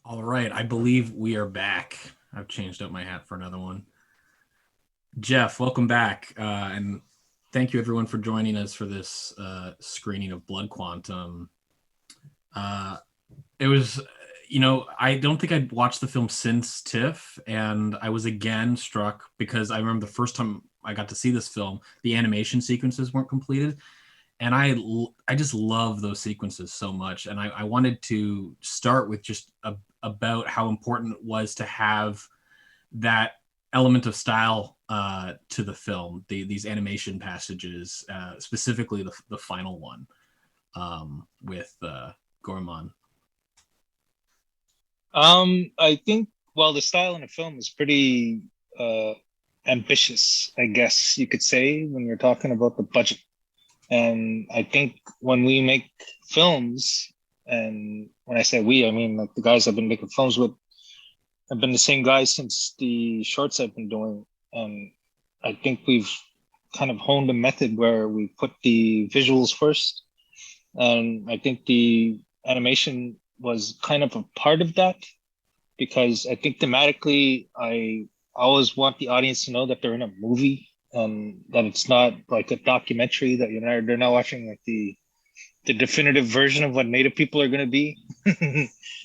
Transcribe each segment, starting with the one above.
All right, I believe we are back. I've changed up my hat for another one. Jeff, welcome back, and thank you everyone for joining us for this screening of Blood Quantum. Uh, it was, I don't think I'd watched the film since TIFF, and I was again struck because I remember the first time I got to see this film, the animation sequences weren't completed, and I just love those sequences so much, and I wanted to start with just about how important it was to have that element of style to the film, these animation passages, specifically the final one with Gorman. I think the style in the film is pretty uh, ambitious, I guess you could say, when you're talking about the budget. And I think when we make films, and when I say we, I mean like the guys I've been making films with have been the same guys since the shorts I've been doing. And I think we've kind of honed a method where we put the visuals first. And I think the animation was kind of a part of that because I think thematically, I always want the audience to know that they're in a movie, that it's not like a documentary that they're not watching like the definitive version of what Native people are going to be.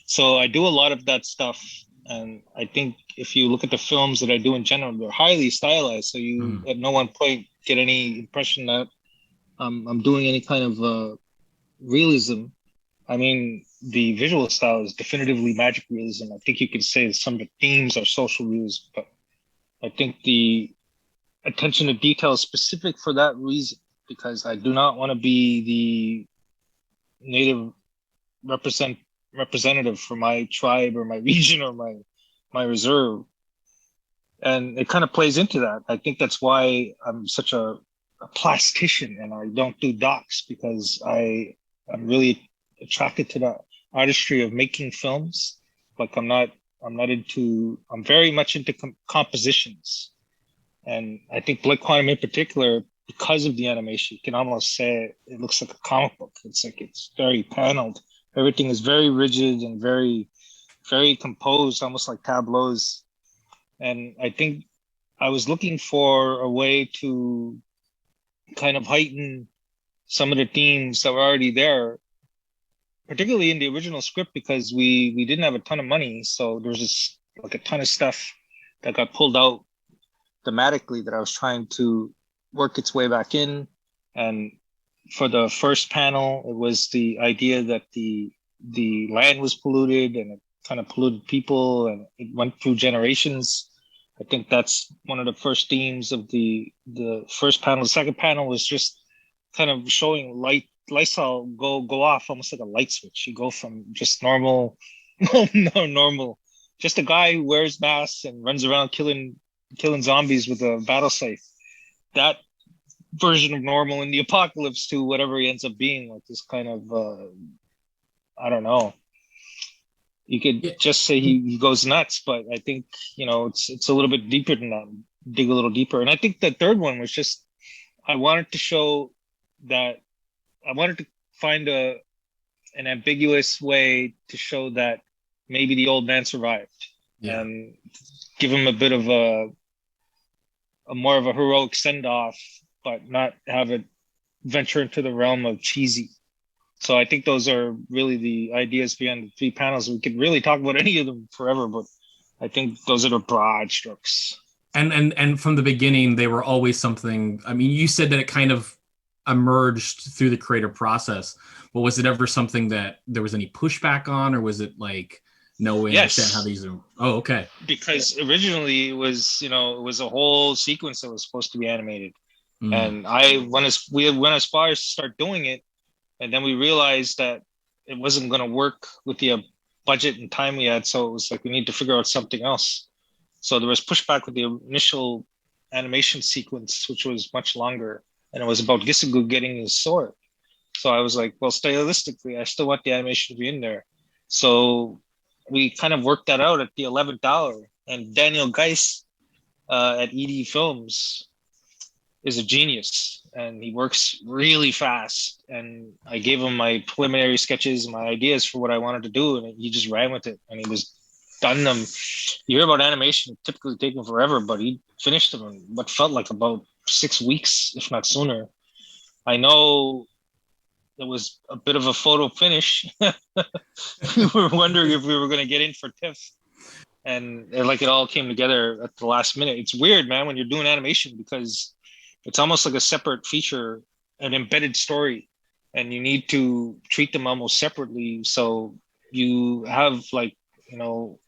So I do a lot of that stuff, and I think if you look at the films that I do in general, they're highly stylized. So you Mm. at no one point get any impression that I'm doing any kind of realism. I mean, the visual style is definitively magic realism. I think you could say some of the themes are social realism, but I think the attention to detail is specific for that reason, because I do not want to be the native represent representative for my tribe or my region or my reserve. And it kind of plays into that. I think that's why I'm such a plastician and I don't do docs because I'm really attracted to the artistry of making films. Like I'm very much into compositions. And I think Blood Quantum in particular, because of the animation, you can almost say it looks like a comic book. It's like it's very paneled. Everything is very rigid and very composed, almost like tableaus. And I think I was looking for a way to kind of heighten some of the themes that were already there, particularly in the original script, because we didn't have a ton of money, so there was just like a ton of stuff that got pulled out thematically that I was trying to work its way back in. And for the first panel, it was the idea that the land was polluted and it kind of polluted people and it went through generations. I think that's one of the first themes of the first panel. The second panel was just kind of showing lights all go off almost like a light switch. You go from just normal, no normal, just a guy who wears masks and runs around killing zombies with a battle scythe. That version of normal in the apocalypse to whatever he ends up being, like this kind of I don't know. You could Yeah. just say he goes nuts, but I think it's a little bit deeper than that. Dig a little deeper, and I think the third one was just I wanted to show that I wanted to find a an ambiguous way to show that maybe the old man survived Yeah. and give him a bit of a more of a heroic send off, but not have it venture into the realm of cheesy. So I think those are really the ideas behind the three panels. We could really talk about any of them forever, but I think those are the broad strokes. And from the beginning, they were always something. I mean, you said that it kind of emerged through the creative process, but was it ever something that there was any pushback on, or was it like, no, we understand how Yes, these are? Oh, okay. because originally it was a whole sequence that was supposed to be animated, Mm. and we went as far as to start doing it, and then we realized that it wasn't going to work with the budget and time we had. So it was like we need to figure out something else. So there was pushback with the initial animation sequence, which was much longer, and it was about Gisugu getting his sword. So I was like, well, stylistically, I still want the animation to be in there. So we kind of worked that out at the 11th hour. And Daniel Geis at ED Films is a genius. and he works really fast. And I gave him my preliminary sketches, my ideas for what I wanted to do, and he just ran with it, and he was done them. You hear about animation typically taking forever, but he finished them in what felt like about 6 weeks, if not sooner. I know it was a bit of a photo finish. We were wondering if we were going to get in for TIFF, and like it all came together at the last minute. It's weird, man, when you're doing animation, because it's almost like a separate feature, an embedded story, and you need to treat them almost separately. So you have like, you know,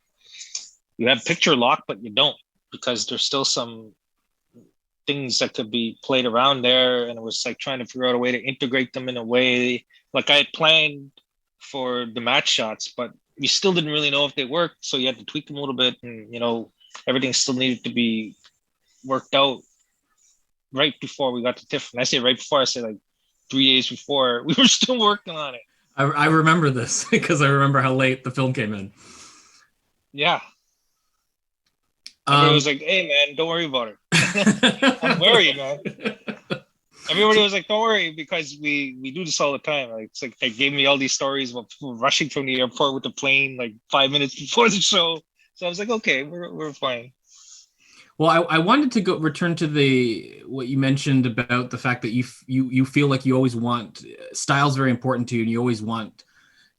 you have picture lock, but you don't, because there's still some things that could be played around there. And it was like trying to figure out a way to integrate them in a way. Like I had planned for the match shots, but we still didn't really know if they worked. So you had to tweak them a little bit. And, you know, everything still needed to be worked out right before we got to TIFF. And I say right before, I say like 3 days before, we were still working on it. I remember this because I remember how late the film came in. Yeah. Everybody was like, hey, man, don't worry about it. I'm worried, man. Everybody was like, don't worry, because we do this all the time. Like, it's like they gave me all these stories about people rushing from the airport with the plane like 5 minutes before the show. So I was like, okay, we're fine. Well, I wanted to return to what you mentioned about the fact that you feel like you always want style's very important to you, and you always want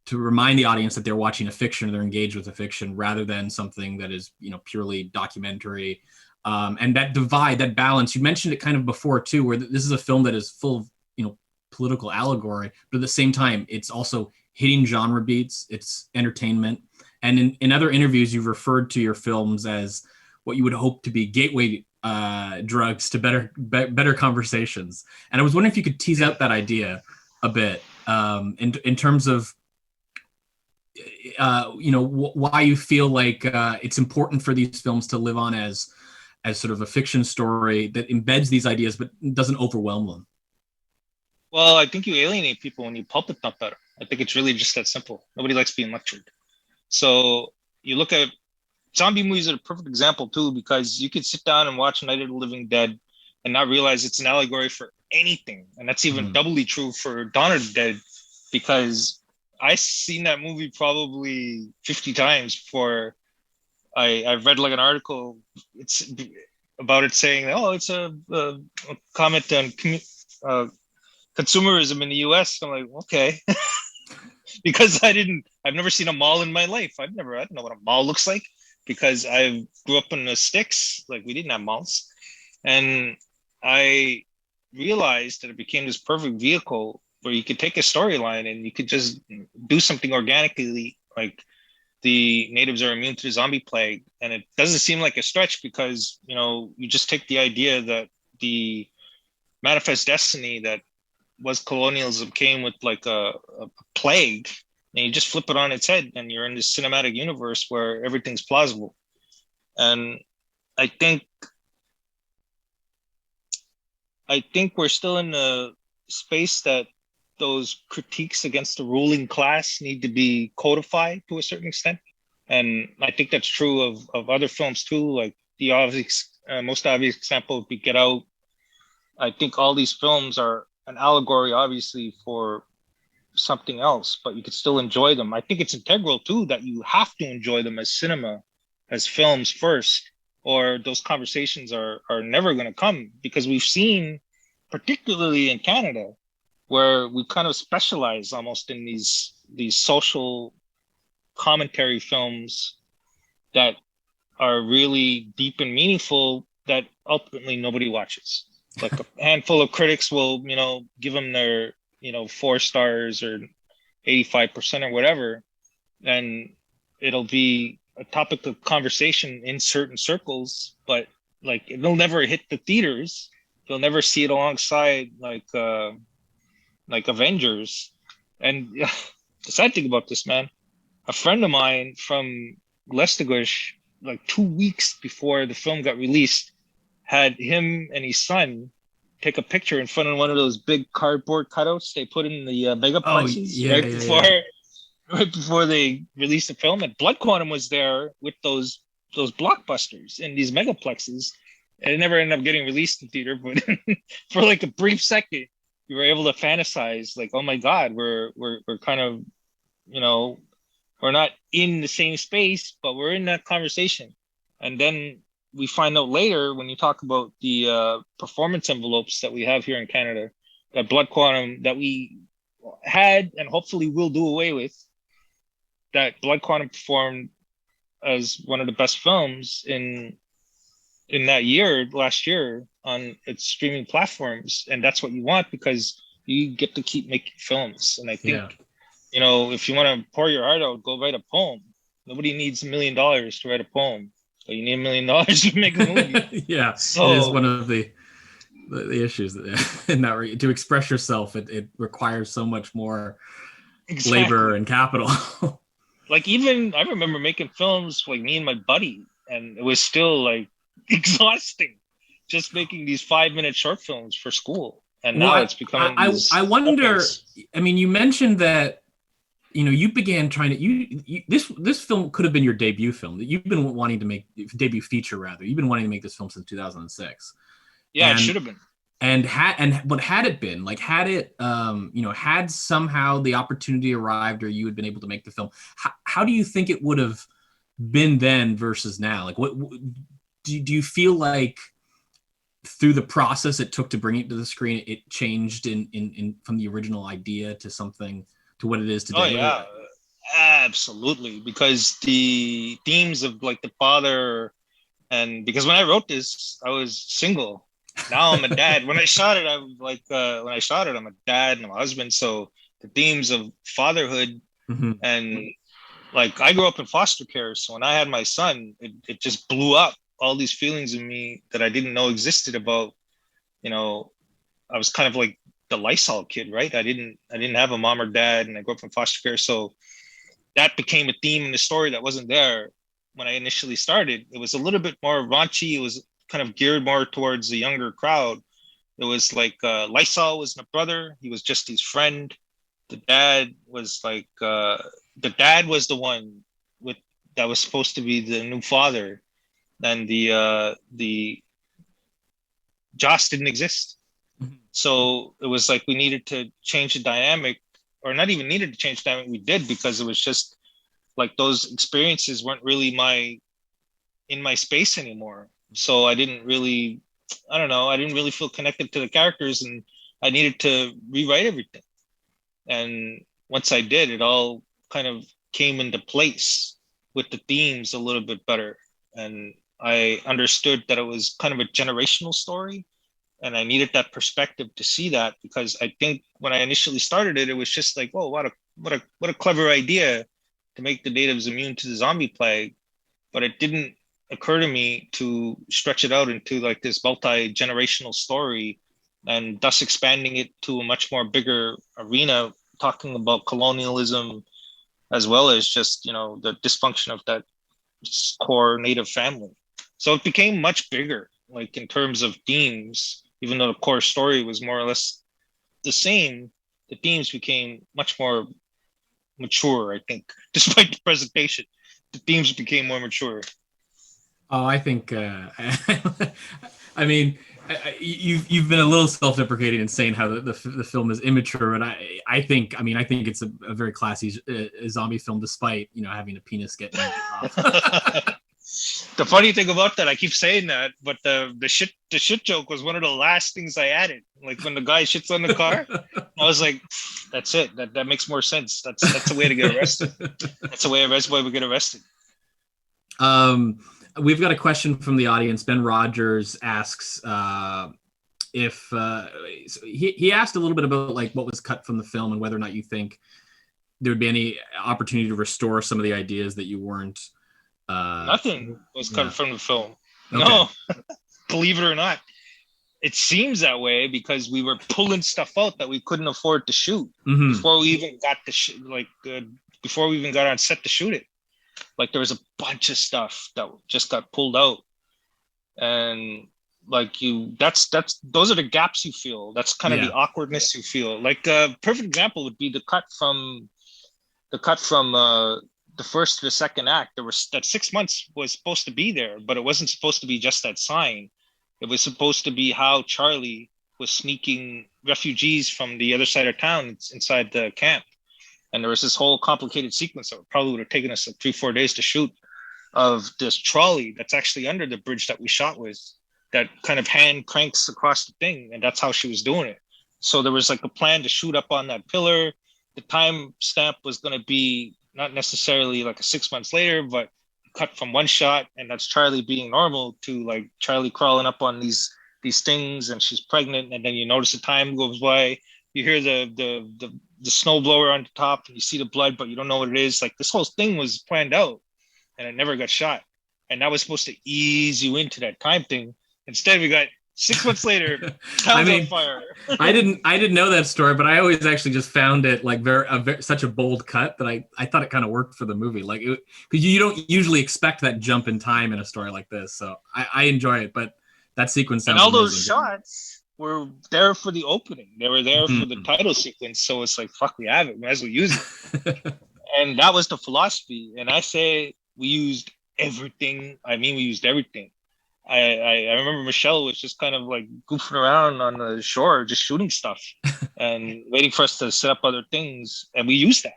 to remind the audience that they're watching a fiction or they're engaged with a fiction rather than something that is, you know, purely documentary. And that divide, that balance, you mentioned it kind of before too, where this is a film that is full of, you know, political allegory, but at the same time, it's also hitting genre beats, it's entertainment. And in other interviews, you've referred to your films as what you would hope to be gateway drugs to better conversations. And I was wondering if you could tease out that idea a bit in terms of, you know, why you feel like it's important for these films to live on as sort of a fiction story that embeds these ideas but doesn't overwhelm them. Well, I think you alienate people when you pulp it not better. I think it's really just that simple. Nobody likes being lectured. So you look at zombie movies are a perfect example too, because you could sit down and watch Night of the Living Dead and not realize it's an allegory for anything. And that's even doubly true for Dawn of the Dead, because I've seen that movie probably 50 times before I've read like an article about it saying, oh, it's a comment on consumerism in the US. I'm like, okay. Because I've never seen a mall in my life. I don't know what a mall looks like, because I grew up in the sticks. Like, we didn't have malls. And I realized that it became this perfect vehicle where you could take a storyline and you could just do something organically, like the natives are immune to the zombie plague. And it doesn't seem like a stretch, because, you know, you just take the idea that the manifest destiny that was colonialism came with like a plague, and you just flip it on its head and you're in this cinematic universe where everything's plausible. And I think we're still in a space that those critiques against the ruling class need to be codified to a certain extent. And I think that's true of other films too. Like the obvious, most obvious example would be Get Out. I think all these films are an allegory, obviously, for something else, but you could still enjoy them. I think it's integral too that you have to enjoy them as cinema, as films first, or those conversations are never going to come, because we've seen, particularly in Canada, where we kind of specialize almost in these social commentary films that are really deep and meaningful that ultimately nobody watches. Like a handful of critics will, you know, give them their, you know, 4 stars or 85% or whatever, and it'll be a topic of conversation in certain circles, but like it'll never hit the theaters. You'll never see it alongside like Avengers. And the sad thing about this, man, a friend of mine from Glasgowish, like 2 weeks before the film got released, had him and his son take a picture in front of one of those big cardboard cutouts they put in the megaplexes right before they released the film. And Blood Quantum was there with those blockbusters in these megaplexes, it never ended up getting released in theater, but for like a brief second, you were able to fantasize like, oh my God, we're kind of, you know, we're not in the same space, but we're in that conversation. And then we find out later when you talk about the performance envelopes that we have here in Canada, that Blood Quantum that we had and hopefully will do away with, that Blood Quantum performed as one of the best films in that year, last year, on its streaming platforms. And that's what you want because you get to keep making films. And I think, if you want to pour your heart out, go write a poem. Nobody needs $1 million to write a poem, but you need $1 million to make a movie. Yeah, so it is one of the issues that to express yourself. It requires so much more labor and capital. Like, even I remember making films like me and my buddy, and it was still like exhausting just making these 5-minute short films for school. And now it's becoming I wonder, I mean, you mentioned that, you began trying to, this film could have been your debut film that you've been wanting to make, debut feature rather. You've been wanting to make this film since 2006. Yeah, it should have been. But had it been like, had it, had somehow the opportunity arrived or you had been able to make the film, how do you think it would have been then versus now? Like, what do you feel like through the process it took to bring it to the screen, it changed in from the original idea to something to what it is today? Oh yeah, absolutely. Because the themes of like the father, and because when I wrote this, I was single. Now I'm a dad. When I shot it, I'm a dad and I'm a husband. So the themes of fatherhood and like I grew up in foster care. So when I had my son, it just blew up all these feelings in me that I didn't know existed about, I was kind of like the Lysol kid, right? I didn't have a mom or dad, and I grew up in foster care. So that became a theme in the story that wasn't there when I initially started. It was a little bit more raunchy. It was kind of geared more towards the younger crowd. It was like Lysol was my brother. He was just his friend. The dad was like the dad was the one that was supposed to be the new father. And the Joss didn't exist. So it was like we needed to change the dynamic, or not even needed to change the dynamic. We did, because it was just like those experiences weren't really in my space anymore. So I didn't really feel connected to the characters, and I needed to rewrite everything. And once I did, it all kind of came into place with the themes a little bit better. And I understood that it was kind of a generational story, and I needed that perspective to see that, because I think when I initially started it, it was just like, oh, what a clever idea to make the natives immune to the zombie plague. But it didn't occur to me to stretch it out into like this multi-generational story, and thus expanding it to a much more bigger arena, talking about colonialism, as well as just, the dysfunction of that core native family. So it became much bigger, like in terms of themes, even though the core story was more or less the same, the themes became much more mature, I think. Despite the presentation, the themes became more mature. Oh, I think, I mean, you've been a little self-deprecating in saying how the film is immature, and I think it's a very classy zombie film, despite having a penis get off. The funny thing about that, I keep saying that, but the shit joke was one of the last things I added. Like when the guy shits on the car, I was like, "That's it. That makes more sense. That's a way to get arrested. That's a way everybody would get arrested." We've got a question from the audience. Ben Rogers asks if he asked a little bit about like what was cut from the film and whether or not you think there would be any opportunity to restore some of the ideas that you weren't. Nothing was cut from the film. Okay. No, believe it or not, it seems that way because we were pulling stuff out that we couldn't afford to shoot before we even got before we even got on set to shoot it. Like there was a bunch of stuff that just got pulled out, and like those are the gaps you feel. That's kind of the awkwardness you feel. Like a perfect example would be the cut from the first to the second act. There was that 6 months was supposed to be there, but it wasn't supposed to be just that sign. It was supposed to be how Charlie was sneaking refugees from the other side of town inside the camp. And there was this whole complicated sequence that probably would have taken us like 3-4 days to shoot, of this trolley that's actually under the bridge that we shot with, that kind of hand cranks across the thing. And that's how she was doing it. So there was like a plan to shoot up on that pillar. The time stamp was going to be not necessarily like a 6 months later, but cut from one shot. And that's Charlie being normal to like Charlie crawling up on these things, and she's pregnant. And then you notice the time goes by. You hear the snow blower on the top, and you see the blood, but you don't know what it is. Like, this whole thing was planned out, and it never got shot. And that was supposed to ease you into that time thing. Instead, we got 6 months later, town's on fire. I didn't know that story, but I always actually just found it like such a bold cut that I thought it kind of worked for the movie. Like, because you don't usually expect that jump in time in a story like this. So I enjoy it, but that sequence sounds and all amazing. Those shots were there for the opening. They were there for the title sequence. So it's like, fuck, we have it. We might as well use it. And that was the philosophy. And I say we used everything. I mean, we used everything. I remember Michelle was just kind of like goofing around on the shore, just shooting stuff and waiting for us to set up other things. And we used that.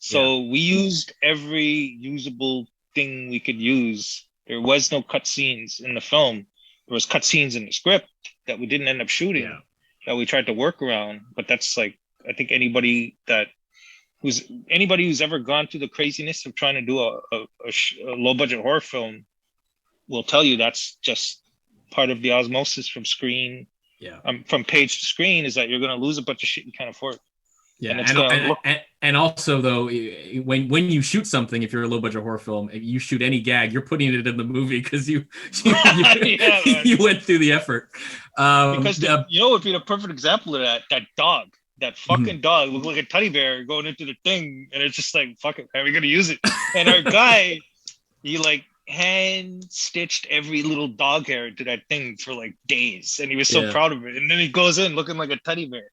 So we used every usable thing we could use. There was no cut scenes in the film. There was cut scenes in the script that we didn't end up shooting, that we tried to work around. But that's like, I think anybody who's ever gone through the craziness of trying to do a low budget horror film will tell you that's just part of the osmosis from screen, from page to screen, is that you're going to lose a bunch of shit you can't afford. And also though, when you shoot something, if you're a low budget horror film, if you shoot any gag, you're putting it in the movie because you went through the effort. Because you know what would be the perfect example of that dog. That fucking dog looked like a teddy bear going into the thing, and it's just like, fuck it, man, we're gonna use it. And our guy, he like hand stitched every little dog hair into that thing for like days, and he was so proud of it. And then he goes in looking like a teddy bear.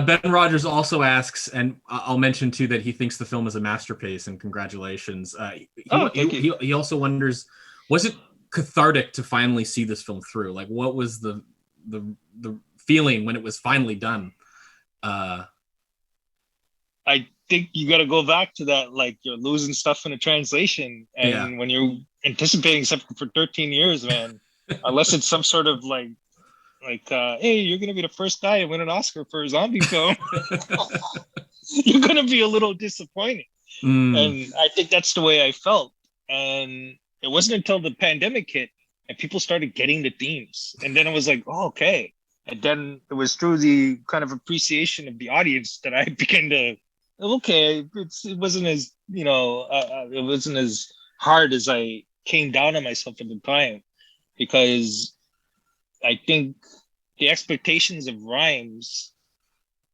Ben Rogers also asks, and I'll mention too that he thinks the film is a masterpiece, and congratulations. He also wonders, was it cathartic to finally see this film through? Like, what was the feeling when it was finally done? I think you got to go back to that, like, you're losing stuff in the translation, and when you're anticipating something for 13 years, man, unless it's some sort of like hey, you're gonna be the first guy to win an Oscar for a zombie film, you're gonna be a little disappointed. And I think that's the way I felt. And it wasn't until the pandemic hit and people started getting the themes, and then it was like, oh, okay. And then it was through the kind of appreciation of the audience that I began to, okay, it wasn't as, it wasn't as hard as I came down on myself at the time, because I think the expectations of Rhymes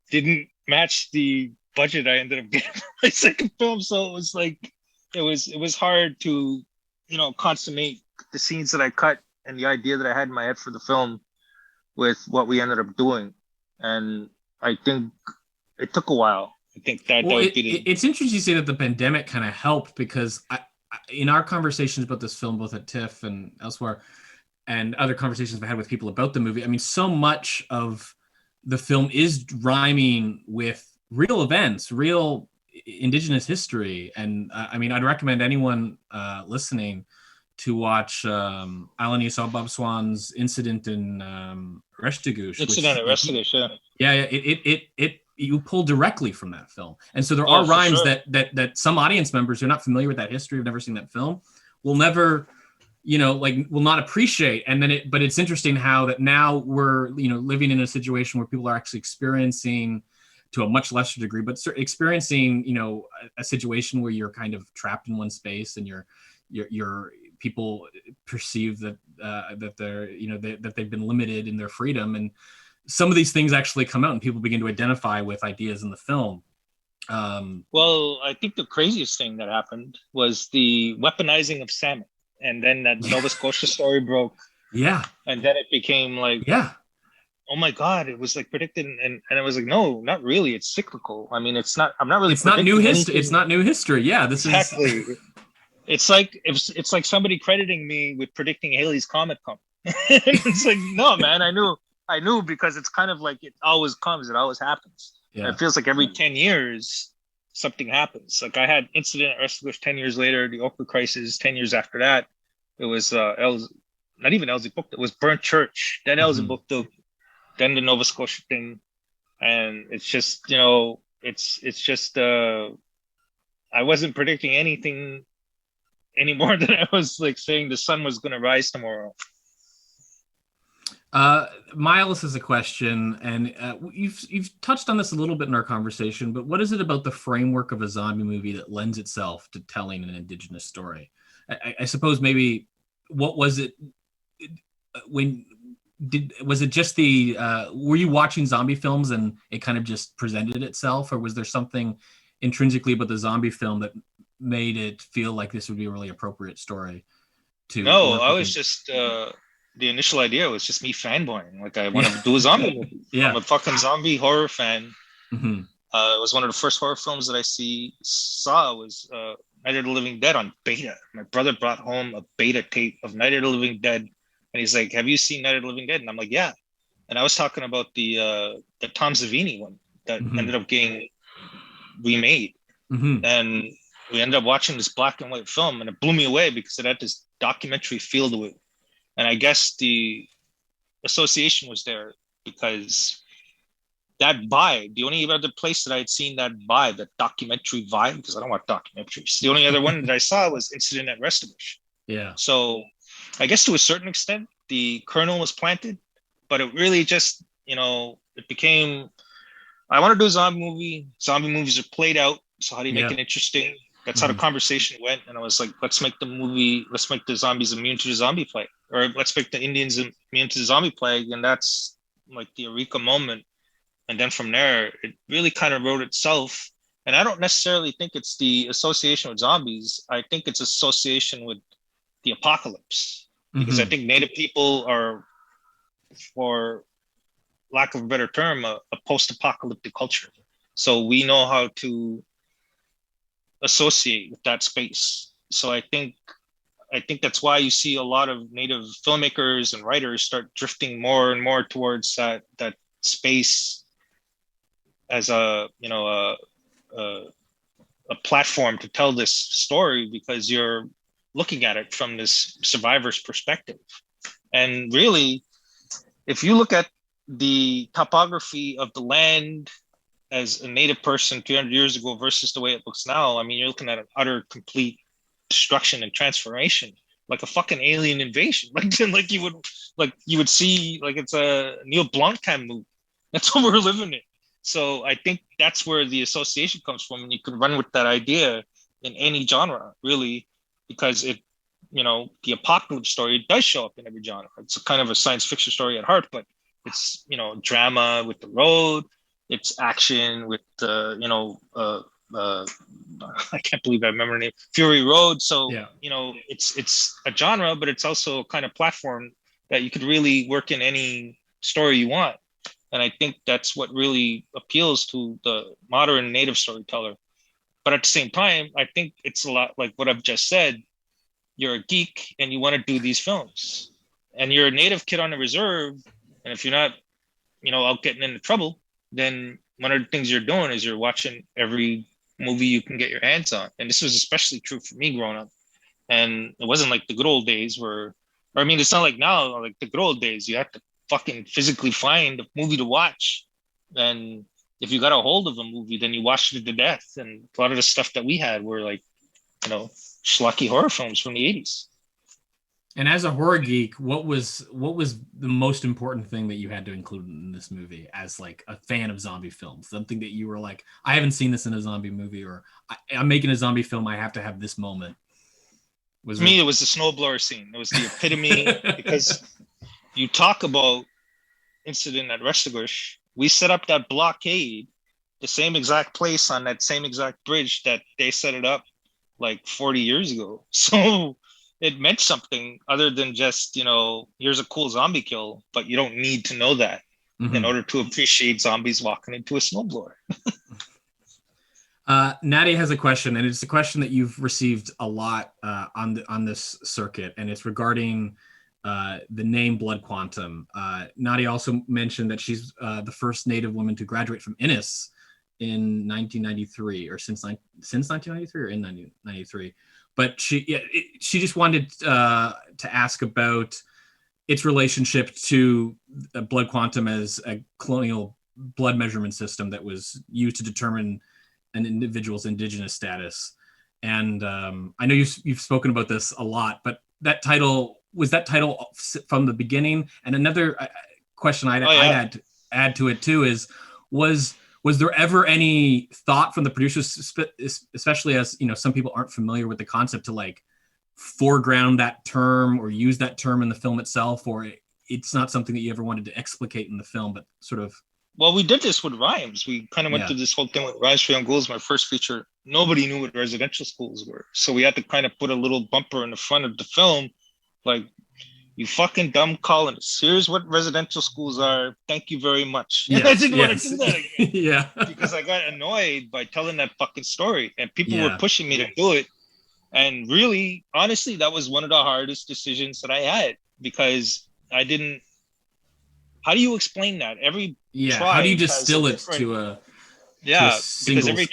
didn't match the budget I ended up getting for my second film. So it was like, it was hard to, consummate the scenes that I cut and the idea that I had in my head for the film with what we ended up doing. And I think it took a while. I think that would be it's interesting you say that the pandemic kind of helped, because in our conversations about this film, both at TIFF and elsewhere, and other conversations I've had with people about the movie, I mean, so much of the film is rhyming with real events, real Indigenous history. And I mean, I'd recommend anyone listening to watch Alanis Bob Swan's incident in Restigouche. You pull directly from that film. And so there are rhymes that some audience members who are not familiar with that history, have never seen that film, will never, will not appreciate. And then but it's interesting how that now we're, living in a situation where people are actually experiencing, to a much lesser degree, but experiencing, a situation where you're kind of trapped in one space, and your people perceive that they're, that they've been limited in their freedom. And some of these things actually come out and people begin to identify with ideas in the film. Well, I think the craziest thing that happened was the weaponizing of salmon. And then that Nova Scotia story broke. Yeah. And then it became like, oh my God, it was like predicted. And it was like, no, not really. It's cyclical. I mean, I'm not new history. It's not new history. Yeah, this exactly. it's like somebody crediting me with predicting Halley's Comet coming. It's like, no, man, I knew because it's kind of like it always comes, it always happens. Yeah. It feels like every 10 years something happens. Like I had incident at Restless 10 years later, the Oakwood crisis 10 years after that. It was not even Elsie booked, it was Burnt Church, then Elsie booked it, then the Nova Scotia thing. And it's just, it's just I wasn't predicting anything any more than I was like saying the sun was going to rise tomorrow. Miles has a question, and you've touched on this a little bit in our conversation, but what is it about the framework of a zombie movie that lends itself to telling an Indigenous story? I suppose maybe what was it was it just the were you watching zombie films and it kind of just presented itself, or was there something intrinsically about the zombie film that made it feel like this would be a really appropriate story to No, I was just the initial idea was just me fanboying. Like I want to do a zombie movie. Yeah. I'm a fucking zombie horror fan. Mm-hmm. It was one of the first horror films that I saw was Night of the Living Dead on beta. My brother brought home a beta tape of Night of the Living Dead, and he's like, "Have you seen Night of the Living Dead?" And I'm like, "Yeah." And I was talking about the Tom Savini one that ended up getting remade, and we ended up watching this black and white film, and it blew me away because it had this documentary feel to it. And I guess the association was there because that vibe, the only other place that I had seen that vibe, that documentary vibe, because I don't watch documentaries, the only other one that I saw was Incident at Restigouche. Yeah. So I guess to a certain extent, the kernel was planted, but it really just, it became, I want to do a zombie movie. Zombie movies are played out. So how do you make it interesting? That's how the conversation went. And I was like, let's make the zombies immune to the zombie plague, or let's make the Indians immune to the zombie plague. And that's like the eureka moment. And then from there, it really kind of wrote itself. And I don't necessarily think it's the association with zombies. I think it's association with the apocalypse, because I think Native people are, for lack of a better term, a post-apocalyptic culture. So we know how to associate with that space. So I think that's why you see a lot of Native filmmakers and writers start drifting more and more towards that space as a platform to tell this story, because you're looking at it from this survivor's perspective. And really, if you look at the topography of the land as a Native person 200 years ago versus the way it looks now, I mean, you're looking at an utter complete destruction and transformation, like a fucking alien invasion. Like you would see, like it's a Neil Blomkamp movie. That's what we're living in. So I think that's where the association comes from, and you can run with that idea in any genre, really, because it, the apocalypse story does show up in every genre. It's a kind of a science fiction story at heart, but it's, drama with the road. It's action with the, I can't believe I remember the name, Fury Road. So, it's a genre, but it's also a kind of platform that you could really work in any story you want. And I think that's what really appeals to the modern Native storyteller. But at the same time, I think it's a lot like what I've just said. You're a geek and you want to do these films, and you're a Native kid on the reserve. And if you're not, out getting into trouble, then one of the things you're doing is you're watching every movie you can get your hands on. And this was especially true for me growing up. And it wasn't like the good old days it's not like now, like the good old days, you have to fucking physically find a movie to watch. And if you got a hold of a movie, then you watched it to death. And a lot of the stuff that we had were like, schlocky horror films from the 80s. And as a horror geek, what was the most important thing that you had to include in this movie as like a fan of zombie films? Something that you were like, I haven't seen this in a zombie movie, or I'm making a zombie film, I have to have this moment. To me, it was the snowblower scene. It was the epitome, because you talk about Incident at Restigouche. We set up that blockade, the same exact place on that same exact bridge that they set it up like 40 years ago. So it meant something other than just, here's a cool zombie kill, but you don't need to know that in order to appreciate zombies walking into a snowblower. Nadia has a question, and it's a question that you've received a lot on this circuit, and it's regarding the name Blood Quantum. Nadia also mentioned that she's the first Native woman to graduate from Innis in 1993, or since 1993, or in 1993. But she just wanted to ask about its relationship to Blood Quantum as a colonial blood measurement system that was used to determine an individual's indigenous status. And I know you've spoken about this a lot, but was that title from the beginning? And another question I'd add to it too is, was there ever any thought from the producers, especially as some people aren't familiar with the concept, to like foreground that term or use that term in the film itself, or it's not something that you ever wanted to explicate in the film, but sort of? Well, we did this with rhymes. We kind of went through this whole thing with Rhymes for Young Ghouls, my first feature. Nobody knew what residential schools were. So we had to kind of put a little bumper in the front of the film, like, you fucking dumb colonists. Here's what residential schools are. Thank you very much. Yes, I didn't want to do that again. Yeah. Because I got annoyed by telling that fucking story. And people were pushing me to do it. And really, honestly, that was one of the hardest decisions that I had, because I didn't. How do you explain that? Every tribe, how do you distill it to a because every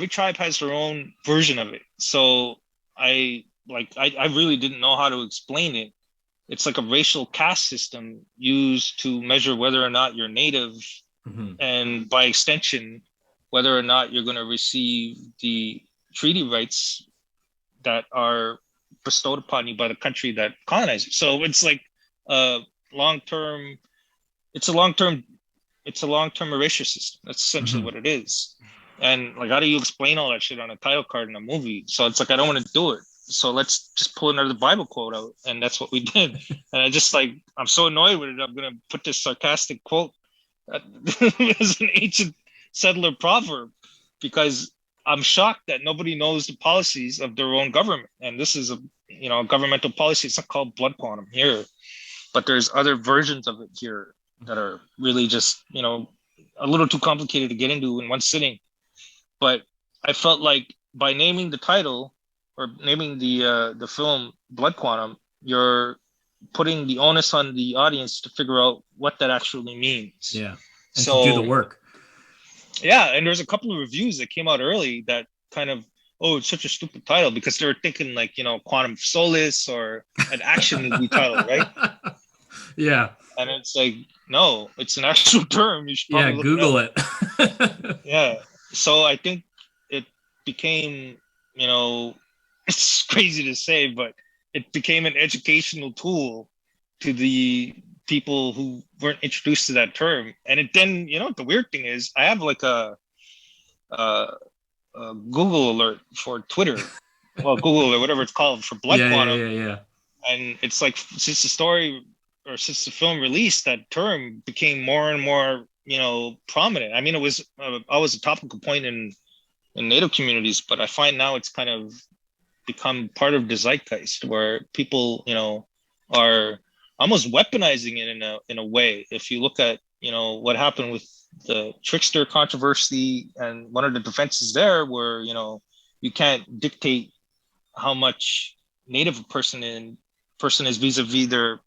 tribe has their own version of it. So I really didn't know how to explain it. It's like a racial caste system used to measure whether or not you're native, and by extension, whether or not you're going to receive the treaty rights that are bestowed upon you by the country that colonized you. So it's like it's a long-term erasure system. That's essentially what it is. And like, how do you explain all that shit on a title card in a movie? So it's like, I don't want to do it. So let's just pull another Bible quote out. And that's what we did. And I'm so annoyed with it. I'm going to put this sarcastic quote as an ancient settler proverb, because I'm shocked that nobody knows the policies of their own government. And this is a governmental policy. It's not called Blood Quantum here, but there's other versions of it here that are really just, a little too complicated to get into in one sitting. But I felt like by naming the title, or naming the film Blood Quantum, you're putting the onus on the audience to figure out what that actually means. Yeah, and so, to do the work. Yeah, and there's a couple of reviews that came out early that kind of, it's such a stupid title, because they were thinking like, Quantum of Solace or an action movie title, right? Yeah. And it's like, no, it's an actual term. You should probably Google it. Yeah. So I think it became, it's crazy to say, but it became an educational tool to the people who weren't introduced to that term. And it then, the weird thing is, I have like a Google alert for Twitter. Well, Google or whatever it's called for Blood Quantum. Yeah. And it's like, since the film released, that term became more and more, prominent. I mean, it was always a topical point in Native communities, but I find now it's kind of become part of the zeitgeist, where people, are almost weaponizing it in a way. If you look at, what happened with the Trickster controversy, and one of the defenses there were, you can't dictate how much Native a person is vis-a-vis their,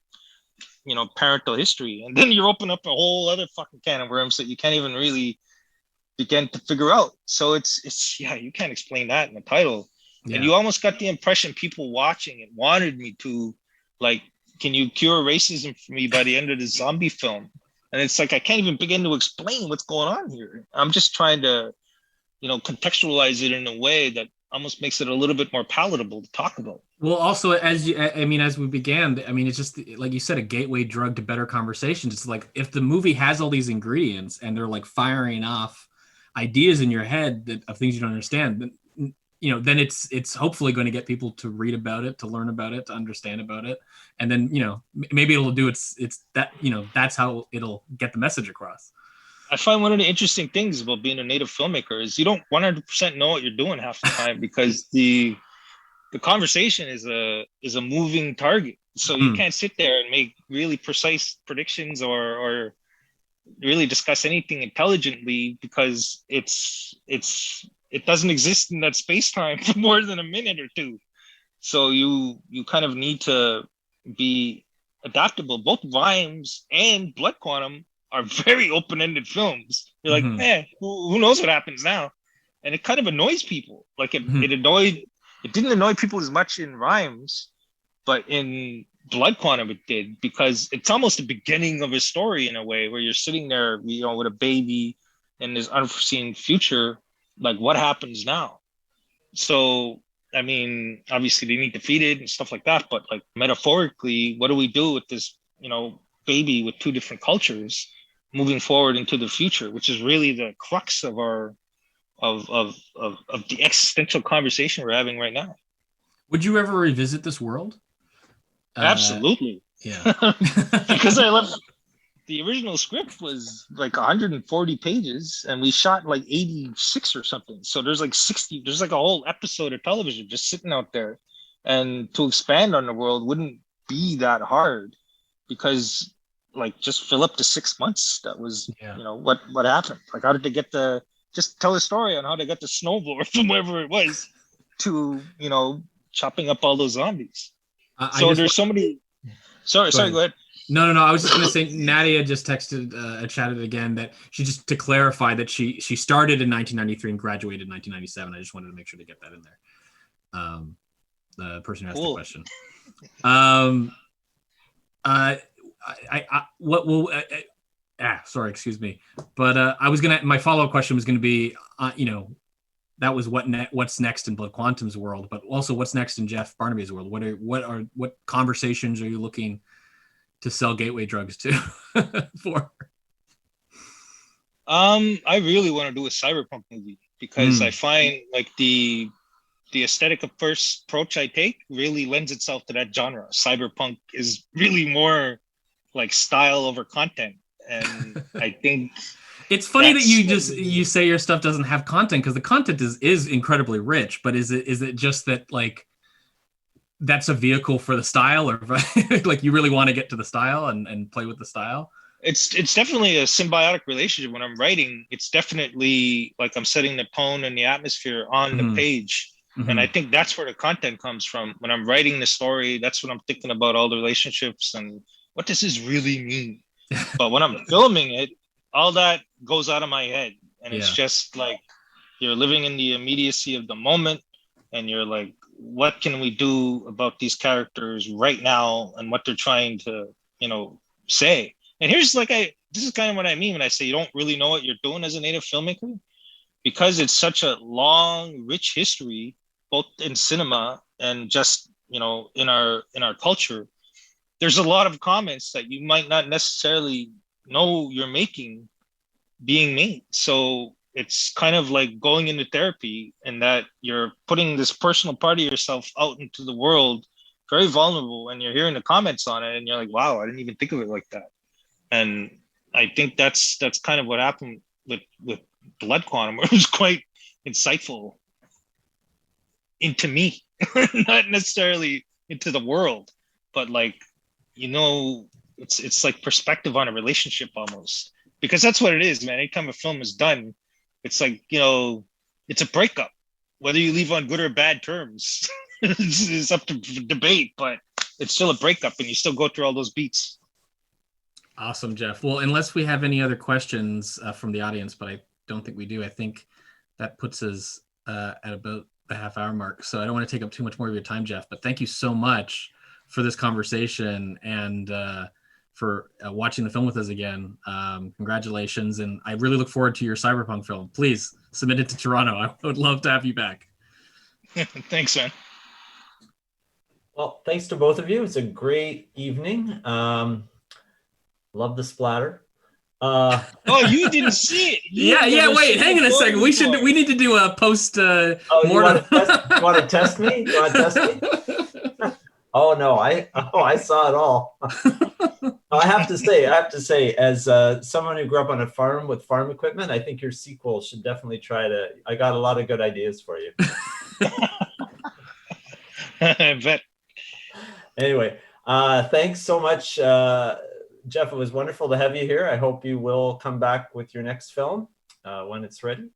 parental history. And then you're opening up a whole other fucking can of worms that you can't even really begin to figure out. So it's you can't explain that in the title. Yeah. And you almost got the impression people watching it wanted me to, like, can you cure racism for me by the end of the zombie film? And it's like, I can't even begin to explain what's going on here. I'm just trying to, contextualize it in a way that almost makes it a little bit more palatable to talk about. Well, also, as we began, it's just, like you said, a gateway drug to better conversations. It's like, if the movie has all these ingredients and they're like firing off ideas in your head of things you don't understand, then it's hopefully going to get people to read about it, to learn about it, to understand about it. And then, maybe it'll do it's that, that's how it'll get the message across. I find one of the interesting things about being a Native filmmaker is you don't 100% know what you're doing half the time, because the conversation is a moving target. So you can't sit there and make really precise predictions or really discuss anything intelligently because it doesn't exist in that space time for more than a minute or two. So you kind of need to be adaptable. Both Rhymes and Blood Quantum are very open-ended films. You're like, Mhm. who knows what happens now? And it kind of annoys people. Like Mhm. it didn't annoy people as much in Rhymes, but in Blood Quantum it did, because it's almost the beginning of a story in a way, where you're sitting there, with a baby in this unforeseen future. Like, what happens now? So, I mean, obviously they need to feed it and stuff like that, but like metaphorically, what do we do with this, baby with two different cultures moving forward into the future, which is really the crux of our of the existential conversation we're having right now. Would you ever revisit this world? Absolutely. Yeah. Because I left the original script was like 140 pages and we shot like 86 or something. So there's like 60, there's like a whole episode of television just sitting out there. And to expand on the world wouldn't be that hard, because like just fill up the 6 months. That was, Yeah. what happened. Like, how did they get just tell a story on how they got the snowblower from wherever it was to, chopping up all those zombies. I So just there's so many. Sorry, go ahead. go ahead. No. I was just going to say, Nadia just texted, chatted again, that she just to clarify that she started in 1993 and graduated in 1997. I just wanted to make sure to get that in there. The person who asked the Cool. question. What will? Sorry, excuse me. But my follow up question was gonna be, that was what's next in Blood Quantum's world, but also what's next in Jeff Barnaby's world. What conversations are you looking to sell gateway drugs to for? I really want to do a cyberpunk movie, because I find like the aesthetic of first approach I take really lends itself to that genre. Cyberpunk is really more like style over content, and I think it's funny that you say your stuff doesn't have content, because the content is incredibly rich, but is it just that, like, that's a vehicle for the style, or like you really want to get to the style and play with the style? It's definitely a symbiotic relationship. When I'm writing, it's definitely like I'm setting the tone and the atmosphere on the page. And I think that's where the content comes from. When I'm writing the story, that's when I'm thinking about all the relationships and what does this really mean. But when I'm filming it, all that goes out of my head. And it's just like you're living in the immediacy of the moment, and you're like, what can we do about these characters right now and what they're trying to, say? And this is kind of what I mean when I say you don't really know what you're doing as a native filmmaker, because it's such a long, rich history, both in cinema and just, in our culture. There's a lot of comments that you might not necessarily know you're being made. So it's kind of like going into therapy, and that you're putting this personal part of yourself out into the world, very vulnerable, and you're hearing the comments on it and you're like, wow, I didn't even think of it like that. And I think that's kind of what happened with Blood Quantum, where it was quite insightful into me, not necessarily into the world, but like, it's like perspective on a relationship almost, because that's what it is, man. Anytime a film is done, it's like, it's a breakup, whether you leave on good or bad terms. It's up to debate, but it's still a breakup, and you still go through all those beats. Awesome, Jeff. Well, unless we have any other questions from the audience, but I don't think we do. I think that puts us at about the half-hour mark. So I don't want to take up too much more of your time, Jeff, but thank you so much for this conversation and for watching the film with us again. Congratulations. And I really look forward to your Cyberpunk film. Please submit it to Toronto. I would love to have you back. Thanks, man. Well, thanks to both of you. It's a great evening. Love the splatter. Oh, you didn't see it. Yeah. Wait, hang on a second. We need to do a post. You want to test me? You want to test me? Oh no, I saw it all. I have to say, as someone who grew up on a farm with farm equipment, I think your sequel should definitely try to. I got a lot of good ideas for you. I bet. Anyway, thanks so much. Jeff, it was wonderful to have you here. I hope you will come back with your next film when it's ready.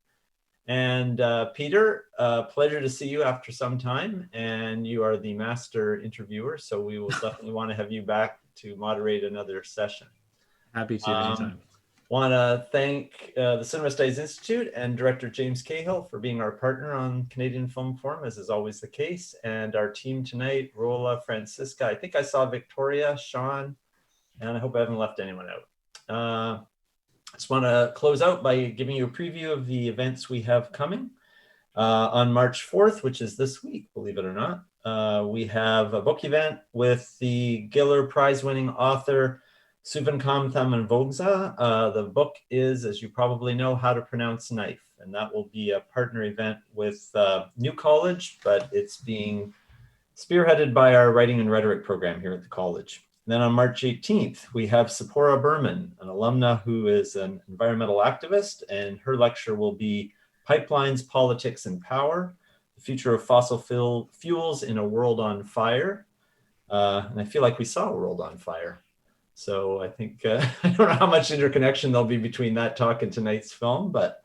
And Peter, pleasure to see you after some time. And you are the master interviewer, so we will definitely want to have you back to moderate another session. Happy to anytime. Want to thank the Cinema Studies Institute and director James Cahill for being our partner on Canadian Film Forum, as is always the case. And our team tonight, Rola, Francisca, I think I saw Victoria, Sean, and I hope I haven't left anyone out. I just want to close out by giving you a preview of the events we have coming. On March 4th, which is this week, believe it or not, we have a book event with the Giller Prize-winning author, Suvankam Thammanvogza. The book is, as you probably know, How to Pronounce Knife, and that will be a partner event with New College, but it's being spearheaded by our Writing and Rhetoric program here at the college. And then on March 18th, we have Sephora Berman, an alumna who is an environmental activist, and her lecture will be Pipelines, Politics, and Power, the Future of Fossil Fuels in a World on Fire. And I feel like we saw a world on fire. So I think, I don't know how much interconnection there'll be between that talk and tonight's film, but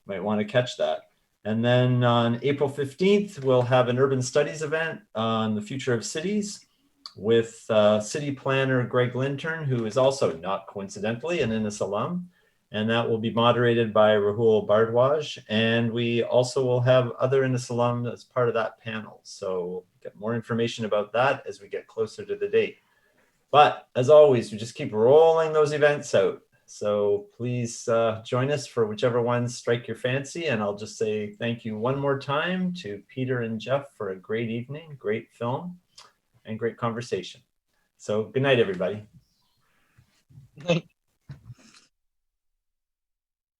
you might want to catch that. And then on April 15th, we'll have an urban studies event on the future of cities with city planner Greg Lintern, who is also, not coincidentally, an Innis alum. And that will be moderated by Rahul Bardwaj. And we also will have other Innis alum as part of that panel. So we'll get more information about that as we get closer to the date. But as always, we just keep rolling those events out. So please join us for whichever ones strike your fancy. And I'll just say thank you one more time to Peter and Jeff for a great evening, great film, and great conversation. So good night, everybody. Good night.